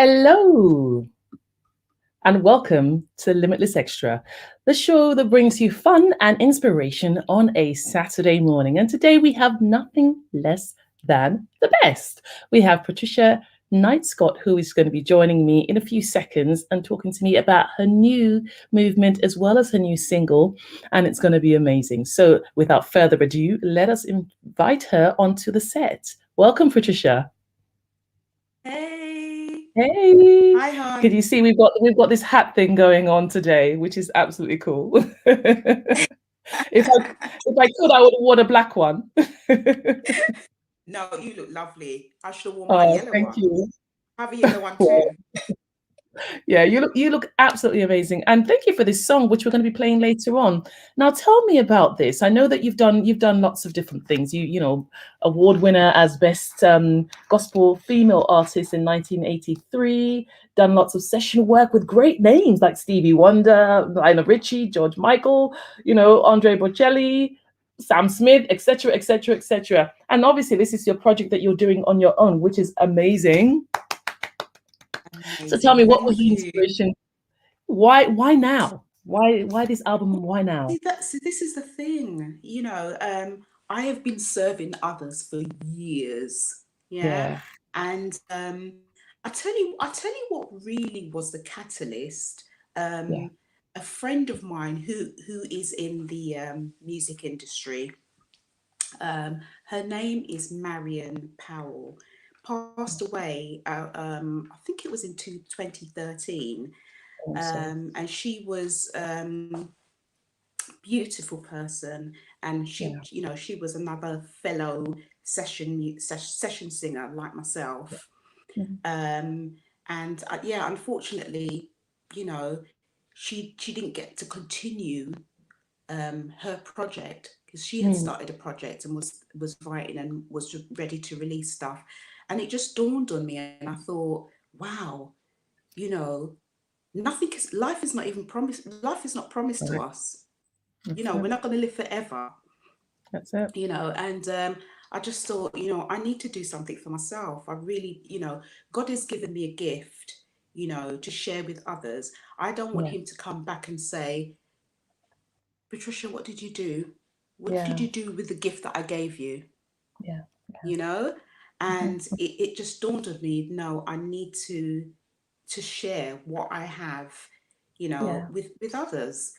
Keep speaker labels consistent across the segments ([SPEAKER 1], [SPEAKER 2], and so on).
[SPEAKER 1] Hello, and welcome to Limitless Extra, the show that brings you fun and inspiration on a Saturday morning. And today we have nothing less than the best. We have Patricia Knight Scott, who is going to be joining me in a few seconds and talking to me about her new movement as well as her new single. And it's going to be amazing. So, without further ado, let us invite her onto the set. Welcome, Patricia.
[SPEAKER 2] Hey.
[SPEAKER 1] Hey,
[SPEAKER 2] Hi,
[SPEAKER 1] can
[SPEAKER 2] hon.
[SPEAKER 1] you see we've got this hat thing going on today, which is absolutely cool. If I could, I would have worn a black one.
[SPEAKER 2] No, you look lovely. I should have worn my
[SPEAKER 1] Oh,
[SPEAKER 2] yellow
[SPEAKER 1] thank
[SPEAKER 2] one.
[SPEAKER 1] you.
[SPEAKER 2] I have a yellow one too.
[SPEAKER 1] Yeah, you look absolutely amazing, and thank you for this song, which we're going to be playing later on. Now, tell me about this. I know that you've done lots of different things. You know, award winner as best gospel female artist in 1983. Done lots of session work with great names like Stevie Wonder, Lionel Richie, George Michael. Andre Bocelli. Sam Smith, etc., etc., etc. And obviously, this is your project that you're doing on your own, which is amazing. So tell
[SPEAKER 2] Amazing.
[SPEAKER 1] me, what was
[SPEAKER 2] Thank
[SPEAKER 1] the
[SPEAKER 2] you.
[SPEAKER 1] inspiration? Why now? Why this album? Why now?
[SPEAKER 2] See, this is the thing. I have been serving others for years. Yeah.
[SPEAKER 1] Yeah,
[SPEAKER 2] And I tell you what really was the catalyst.
[SPEAKER 1] yeah,
[SPEAKER 2] Um, a friend of mine who is in the music industry. Her name is Marion Powell. Passed away, I think it was in 2013.
[SPEAKER 1] awesome.
[SPEAKER 2] And she was beautiful person, and
[SPEAKER 1] Yeah,
[SPEAKER 2] she was another fellow session singer like myself.
[SPEAKER 1] mhm,
[SPEAKER 2] Um, and yeah, unfortunately, you know, she didn't get to continue her project because she had
[SPEAKER 1] mm,
[SPEAKER 2] started a project and was writing and was just ready to release stuff, and it just dawned on me, and I thought, wow, you know, nothing is life is not even promised. Life is not promised to
[SPEAKER 1] right.
[SPEAKER 2] us.
[SPEAKER 1] That's
[SPEAKER 2] We're
[SPEAKER 1] it.
[SPEAKER 2] not going to live forever.
[SPEAKER 1] That's it.
[SPEAKER 2] And I just thought, I need to do something for myself. I really, God has given me a gift, to share with others. I don't want
[SPEAKER 1] Yeah,
[SPEAKER 2] him to come back and say, Patricia, what did you do? What did
[SPEAKER 1] yeah,
[SPEAKER 2] you do with the gift that I gave you?
[SPEAKER 1] yeah,
[SPEAKER 2] You know? And
[SPEAKER 1] mhm,
[SPEAKER 2] it just dawned on me, no, I need to share what I have,
[SPEAKER 1] yeah,
[SPEAKER 2] with others.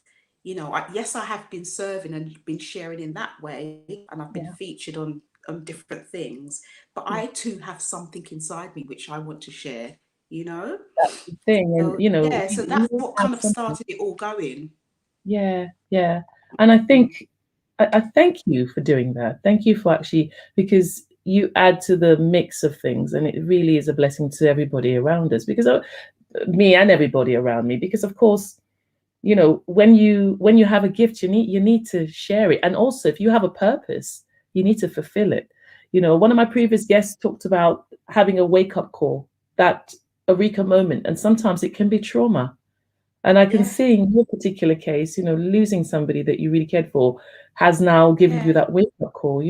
[SPEAKER 2] Yes, I have been serving and been sharing in that way, and I've been
[SPEAKER 1] yeah,
[SPEAKER 2] featured on different things, but
[SPEAKER 1] yeah.
[SPEAKER 2] I too have something inside me which I want to share, you know?
[SPEAKER 1] That's the thing, and
[SPEAKER 2] So yeah, so
[SPEAKER 1] you
[SPEAKER 2] that's
[SPEAKER 1] always
[SPEAKER 2] what
[SPEAKER 1] have
[SPEAKER 2] kind of
[SPEAKER 1] something.
[SPEAKER 2] started it all going.
[SPEAKER 1] Yeah, yeah. And I
[SPEAKER 2] Mm.
[SPEAKER 1] think I thank you for doing that. Thank you for actually because you add to the mix of things, and it really is a blessing to everybody around us. Because me and everybody around me, because of course, when you have a gift, you need to share it, and also if you have a purpose, you need to fulfill it. One of my previous guests talked about having a wake up call, that eureka moment, and sometimes it can be trauma. And I can
[SPEAKER 2] Yeah,
[SPEAKER 1] see in your particular case, losing somebody that you really cared for has now given you
[SPEAKER 2] yeah,
[SPEAKER 1] that wake up call.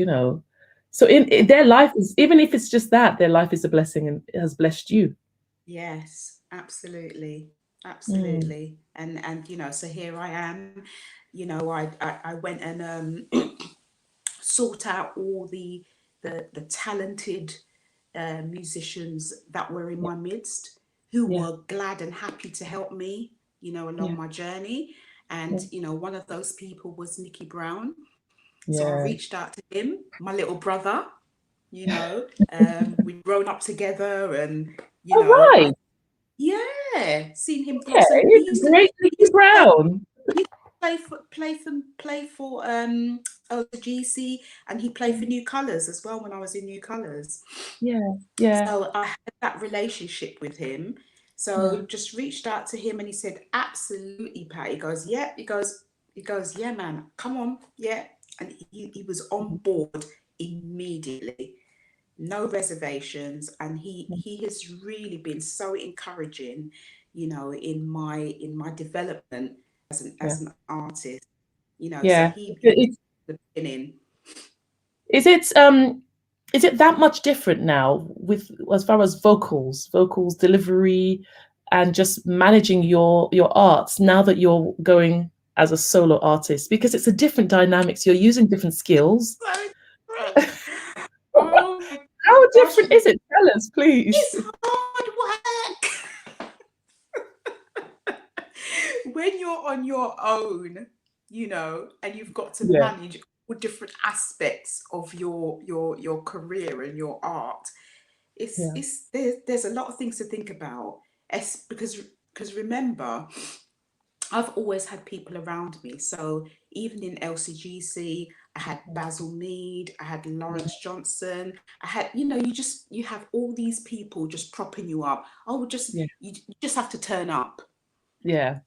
[SPEAKER 1] So in their life is, even if it's just that, their life is a blessing and it has blessed you.
[SPEAKER 2] yes, absolutely,
[SPEAKER 1] Mm,
[SPEAKER 2] absolutely. And so here I am. I went and sought out all the talented musicians that were in
[SPEAKER 1] yeah,
[SPEAKER 2] my midst, who
[SPEAKER 1] yeah,
[SPEAKER 2] were glad and happy to help me, along
[SPEAKER 1] yeah,
[SPEAKER 2] my journey. And
[SPEAKER 1] yeah,
[SPEAKER 2] one of those people was Nicky Brown. So I
[SPEAKER 1] yeah.
[SPEAKER 2] reached out to him, my little brother. We'd grown up together, and
[SPEAKER 1] All
[SPEAKER 2] I
[SPEAKER 1] right.
[SPEAKER 2] yeah, seen him blossom.
[SPEAKER 1] Okay. Great
[SPEAKER 2] He
[SPEAKER 1] Nicky
[SPEAKER 2] used to
[SPEAKER 1] Brown.
[SPEAKER 2] play for LCGC, and he played for New Colours as well when I was in New Colours.
[SPEAKER 1] Yeah, yeah,
[SPEAKER 2] So I had that relationship with him.
[SPEAKER 1] yeah,
[SPEAKER 2] So just reached out to him, and he said, absolutely, Pat. He goes, yeah. He goes, yeah, man, come on, yeah. And he was on board immediately, no reservations, and he has really been so encouraging, in my development
[SPEAKER 1] yeah,
[SPEAKER 2] as an artist. So
[SPEAKER 1] yeah.
[SPEAKER 2] he was
[SPEAKER 1] It's,
[SPEAKER 2] the beginning.
[SPEAKER 1] is it is it that much different now with as far as vocals delivery, and just managing your arts now that you're going as a solo artist? Because it's a different dynamics. You're using different skills.
[SPEAKER 2] So different. Oh my
[SPEAKER 1] How
[SPEAKER 2] gosh,
[SPEAKER 1] different is it? Tell us, please.
[SPEAKER 2] it's hard work. When you're on your own, and you've got to
[SPEAKER 1] Yeah,
[SPEAKER 2] manage all different aspects of your career and your art,
[SPEAKER 1] yeah,
[SPEAKER 2] there's a lot of things to think about. Because remember, I've always had people around me. So even in LCGC, I had Basil Mead, I had
[SPEAKER 1] yeah,
[SPEAKER 2] Lawrence Johnson, I had, you have all these people just propping you up. Oh,
[SPEAKER 1] yeah,
[SPEAKER 2] you just have to turn up.
[SPEAKER 1] yeah,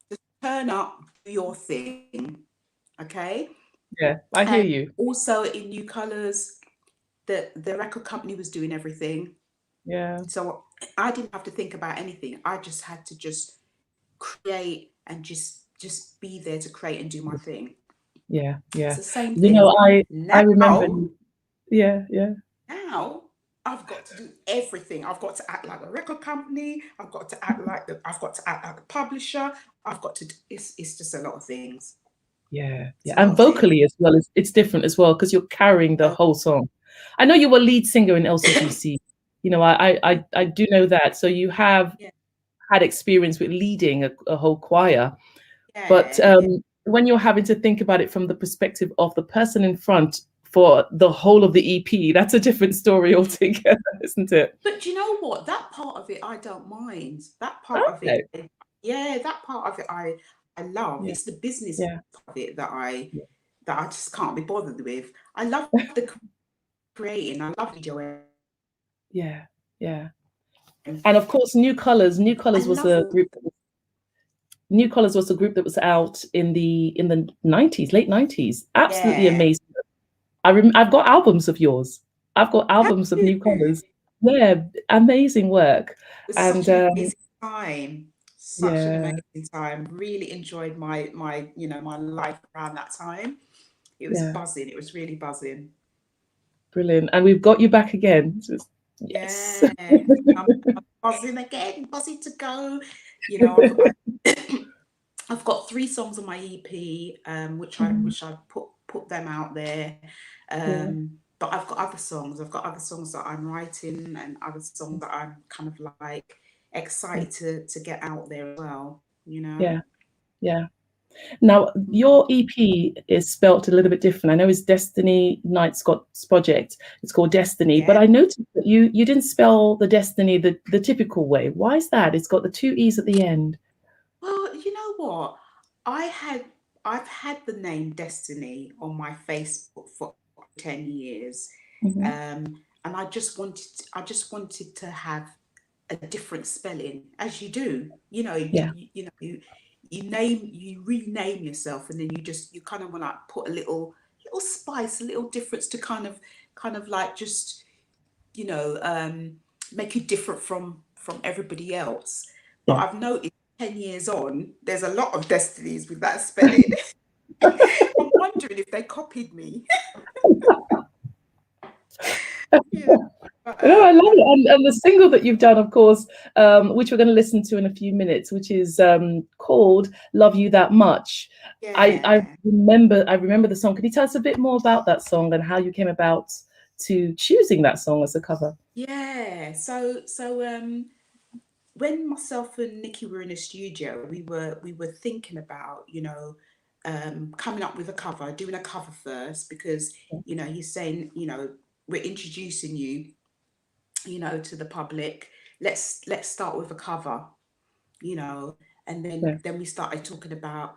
[SPEAKER 2] Turn up, do your thing. Okay.
[SPEAKER 1] yeah. I hear
[SPEAKER 2] And
[SPEAKER 1] you.
[SPEAKER 2] also in New Colours, the record company was doing everything.
[SPEAKER 1] Yeah,
[SPEAKER 2] So I didn't have to think about anything. I just had to just create and just be there to create and do my thing.
[SPEAKER 1] yeah,
[SPEAKER 2] It's
[SPEAKER 1] yeah.
[SPEAKER 2] the same
[SPEAKER 1] You
[SPEAKER 2] thing
[SPEAKER 1] know, I remember.
[SPEAKER 2] now.
[SPEAKER 1] Yeah, yeah,
[SPEAKER 2] Now I've got to do everything. I've got to act like a record company. I've got to act like a publisher. I've got to. It's just a lot of things.
[SPEAKER 1] yeah,
[SPEAKER 2] It's
[SPEAKER 1] yeah.
[SPEAKER 2] a lot
[SPEAKER 1] And
[SPEAKER 2] of things.
[SPEAKER 1] vocally as well, it's different as well because you're carrying the
[SPEAKER 2] So,
[SPEAKER 1] whole song. I know you were lead singer in LCGC. You know, I do know that. So you have
[SPEAKER 2] yeah,
[SPEAKER 1] had experience with leading a whole choir. But
[SPEAKER 2] yeah, yeah,
[SPEAKER 1] when you're having to think about it from the perspective of the person in front for the whole of the EP, that's a different story altogether, isn't it?
[SPEAKER 2] but you know what? That part of it, I don't mind. That part of it,
[SPEAKER 1] Okay.
[SPEAKER 2] yeah, that part of it, I love.
[SPEAKER 1] Yeah.
[SPEAKER 2] It's the business
[SPEAKER 1] Yeah.
[SPEAKER 2] of it that I
[SPEAKER 1] Yeah.
[SPEAKER 2] that I just can't be bothered with. I love the creating. I love enjoying.
[SPEAKER 1] Yeah. Yeah. And of course, New
[SPEAKER 2] I
[SPEAKER 1] Colors was
[SPEAKER 2] love
[SPEAKER 1] the
[SPEAKER 2] all.
[SPEAKER 1] group. New Colors was the group that was out in the 90s, late 90s. Absolutely
[SPEAKER 2] Yeah.
[SPEAKER 1] amazing. I've got albums of yours. I've got albums of New
[SPEAKER 2] It
[SPEAKER 1] Colors. Yeah, amazing work.
[SPEAKER 2] was
[SPEAKER 1] And
[SPEAKER 2] such an amazing time. Such an
[SPEAKER 1] yeah,
[SPEAKER 2] amazing time. Really enjoyed my life around that time. It was
[SPEAKER 1] yeah,
[SPEAKER 2] buzzing. It was really buzzing.
[SPEAKER 1] brilliant. And we've got you back again. Yes.
[SPEAKER 2] Yeah. I'm buzzing again, buzzing to go. You know, I've got 3 songs on my EP,
[SPEAKER 1] Mhm.
[SPEAKER 2] which I put them out there.
[SPEAKER 1] Yeah,
[SPEAKER 2] But I've got other songs. I've got other songs that I'm writing and other songs that I'm kind of like
[SPEAKER 1] yeah,
[SPEAKER 2] excited to get out there as well. You know.
[SPEAKER 1] yeah, yeah. Now,
[SPEAKER 2] Mm.
[SPEAKER 1] your EP is spelt a little bit different. I know it's Destiny Night Scott's project. It's called Destiny, but
[SPEAKER 2] Yeah.
[SPEAKER 1] I noticed that you didn't spell the Destiny the typical way. Why is that? It's got the two E's at the end.
[SPEAKER 2] Well, you know what? I had I've had the name Destiny on my Facebook for 10 years.
[SPEAKER 1] Hmm.
[SPEAKER 2] And I just wanted to have a different spelling, as you do.
[SPEAKER 1] Yeah,
[SPEAKER 2] You rename yourself, and then you kind of want to put a little spice, a little difference to kind of like just you know um, make you different from everybody else. But
[SPEAKER 1] yeah.
[SPEAKER 2] I've noticed 10 years on, there's a lot of destinies with that spelling. I'm wondering if they copied me. Yeah, but
[SPEAKER 1] No, I love it. And the single that you've done, of course, which we're going to listen to in a few minutes, which is called "Love You That Much."
[SPEAKER 2] yeah.
[SPEAKER 1] I remember the song. Can you tell us a bit more about that song and how you came about to choosing that song as a cover?
[SPEAKER 2] Yeah. So when myself and Nikki were in the studio, we were thinking about, coming up with a cover, doing a cover first, because he's saying, we're introducing you, to the public. Let's start with a cover, you know, and then
[SPEAKER 1] Yeah,
[SPEAKER 2] then we started talking about,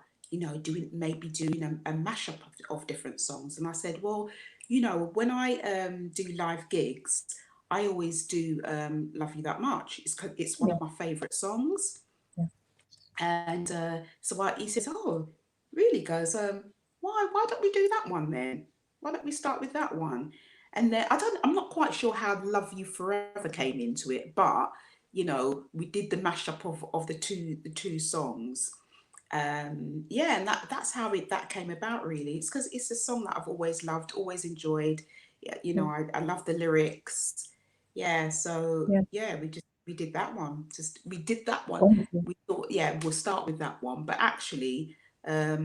[SPEAKER 2] doing a mashup of different songs. And I said, well, when I do live gigs, I always do Love You That Much. It's one
[SPEAKER 1] yeah,
[SPEAKER 2] of my favorite songs.
[SPEAKER 1] yeah,
[SPEAKER 2] And he says, oh, really? Goes, why don't we do that one then? Why don't we start with that one? And then I'm not quite sure how Love You Forever came into it, but we did the mashup of the two songs. Yeah, and that's how that came about, really. It's because it's a song that I've always loved, always enjoyed. you know, I love the lyrics. Yeah, so
[SPEAKER 1] Yeah.
[SPEAKER 2] yeah, we did that one. We did that one.
[SPEAKER 1] Wonderful.
[SPEAKER 2] We thought, yeah, we'll start with that one. But actually, I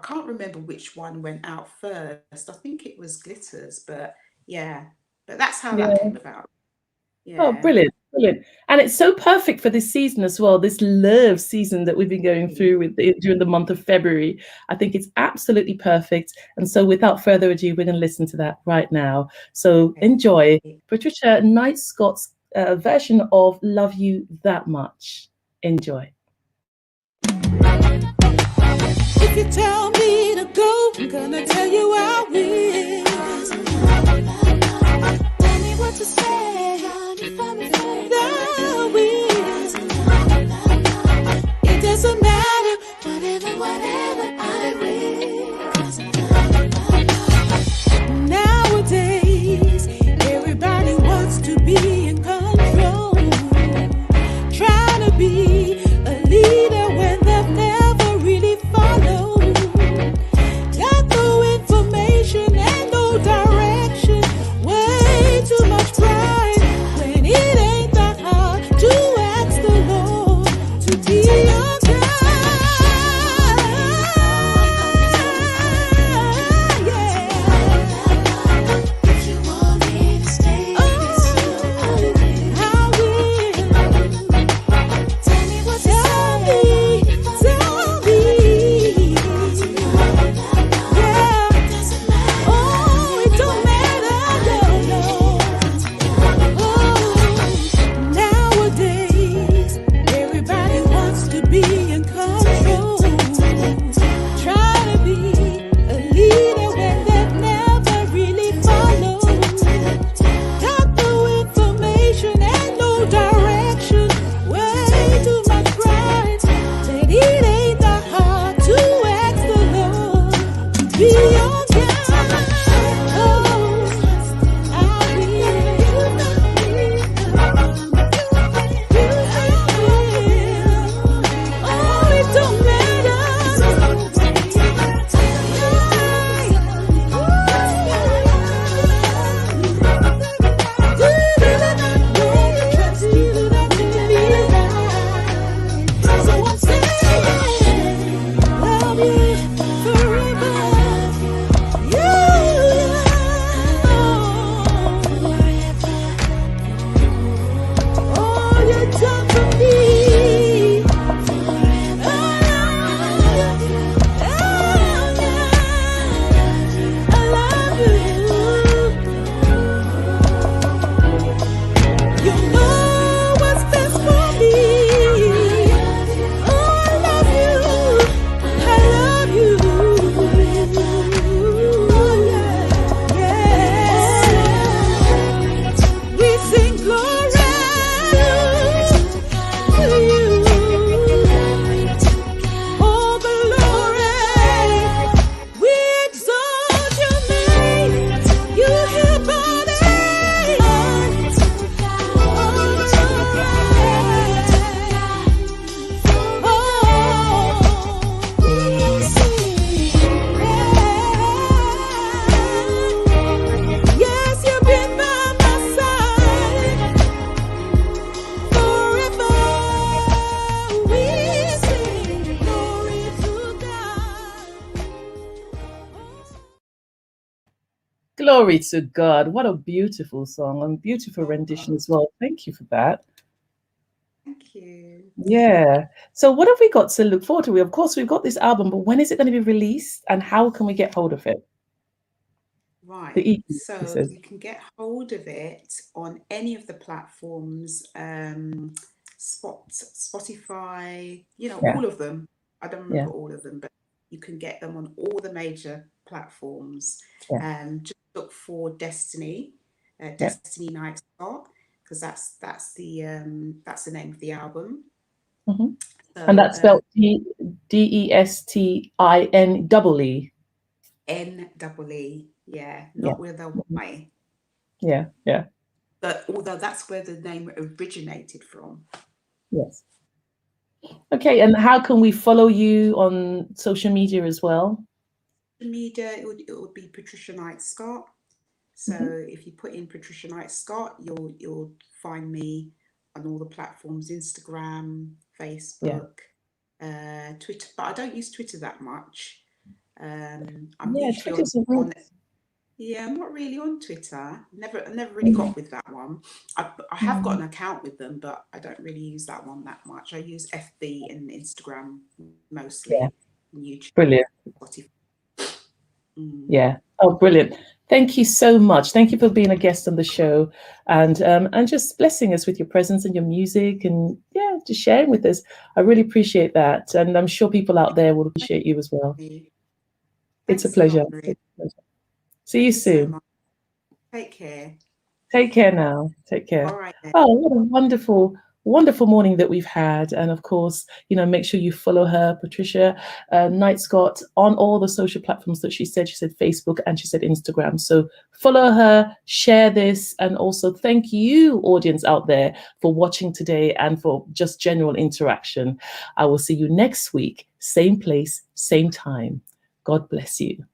[SPEAKER 2] can't remember which one went out first. I think it was Glitters, but yeah. But that's how that
[SPEAKER 1] Yeah.
[SPEAKER 2] came about.
[SPEAKER 1] Oh,
[SPEAKER 2] Yeah.
[SPEAKER 1] brilliant, brilliant. And it's so perfect for this season as well, this love season that we've been going through during the month of February. I think it's absolutely perfect. And so without further ado, we're going to listen to that right now. So enjoy
[SPEAKER 2] Okay.
[SPEAKER 1] Patricia Knight Scott's version of Love You That Much. Enjoy.
[SPEAKER 3] If you tell me to go, I'm gonna tell you I will. Tell me what to say. I will. It doesn't matter, whatever, I will. Nowadays, everybody wants to be in control. Trying to be a leader when they've never really followed. Got no information and no direction. Way too much pride when it ain't that hard to ask the Lord to be your guide. Yeah. If you want me to stay, I will. Tell me what to say. Tell me. Yeah. Oh, it don't matter. No. Oh, nowadays, everybody wants to be in control. Try to be a leader when they've never really followed. Got no information and no direction. Way too much pride. But it ain't that hard to ask the Lord to be your guide. Oh, I will. Oh, it don't matter. So I'm saying, love you forever. All you've done for me. I love you. You know what's best for me. Oh, I love you. I love you. Yeah. We sing glory to you. Oh, glory. We exalt your name. You hear bodies. Yes, you've been by my side forever. We sing glory to God.
[SPEAKER 1] Glory to God. What a beautiful song and beautiful rendition as well. Thank you for that.
[SPEAKER 2] Thank you.
[SPEAKER 1] Yeah. So what have we got to look forward to? Of course, we've got this album, but when is it going to be released and how can we get hold of it?
[SPEAKER 2] Right.
[SPEAKER 1] The EP,
[SPEAKER 2] So
[SPEAKER 1] he says.
[SPEAKER 2] you can get hold of it on any of the platforms, Spotify, you know,
[SPEAKER 1] Yeah.
[SPEAKER 2] all of them. I don't
[SPEAKER 1] Yeah.
[SPEAKER 2] remember all of them, but you can get them on all the major platforms.
[SPEAKER 1] Yeah.
[SPEAKER 2] Just look for Destiny,
[SPEAKER 1] Yeah.
[SPEAKER 2] Destiny Night Scott, because that's the name of the album.
[SPEAKER 1] Mm-hmm.
[SPEAKER 2] So
[SPEAKER 1] And that's spelled DESTINEE.
[SPEAKER 2] NEE, yeah,
[SPEAKER 1] Yeah.
[SPEAKER 2] not with a Y.
[SPEAKER 1] Yeah. Yeah.
[SPEAKER 2] But although that's where the name originated from.
[SPEAKER 1] Yes. Okay. And how can we follow you on social media as well?
[SPEAKER 2] The media, it would be Patricia Knight Scott. So if you put in Patricia Knight Scott, you'll find me on all the platforms: Instagram, Facebook, Twitter. But I don't use Twitter that much. I'm usually
[SPEAKER 1] Twitter's a real...
[SPEAKER 2] I'm not really on Twitter. Never really got with that one. I have got an account with them, but I don't really use that one that much. I use FB and Instagram mostly.
[SPEAKER 1] Yeah.
[SPEAKER 2] And YouTube.
[SPEAKER 1] Brilliant.
[SPEAKER 2] Spotify.
[SPEAKER 1] Yeah. Oh, brilliant. Thank you so much. Thank you for being a guest on the show and just blessing us with your presence and your music and just sharing with us. I really appreciate that. And I'm sure people out there will appreciate you as well. It's a pleasure. See you soon.
[SPEAKER 2] So take care.
[SPEAKER 1] Take care now. Take care.
[SPEAKER 2] All right. Then.
[SPEAKER 1] Oh, what a wonderful, wonderful morning that we've had. And of course, make sure you follow her, Patricia Knight Scott, on all the social platforms that she said. She said Facebook and she said Instagram. So follow her, share this, and also thank you, audience out there, for watching today and for just general interaction. I will see you next week, same place, same time. God bless you.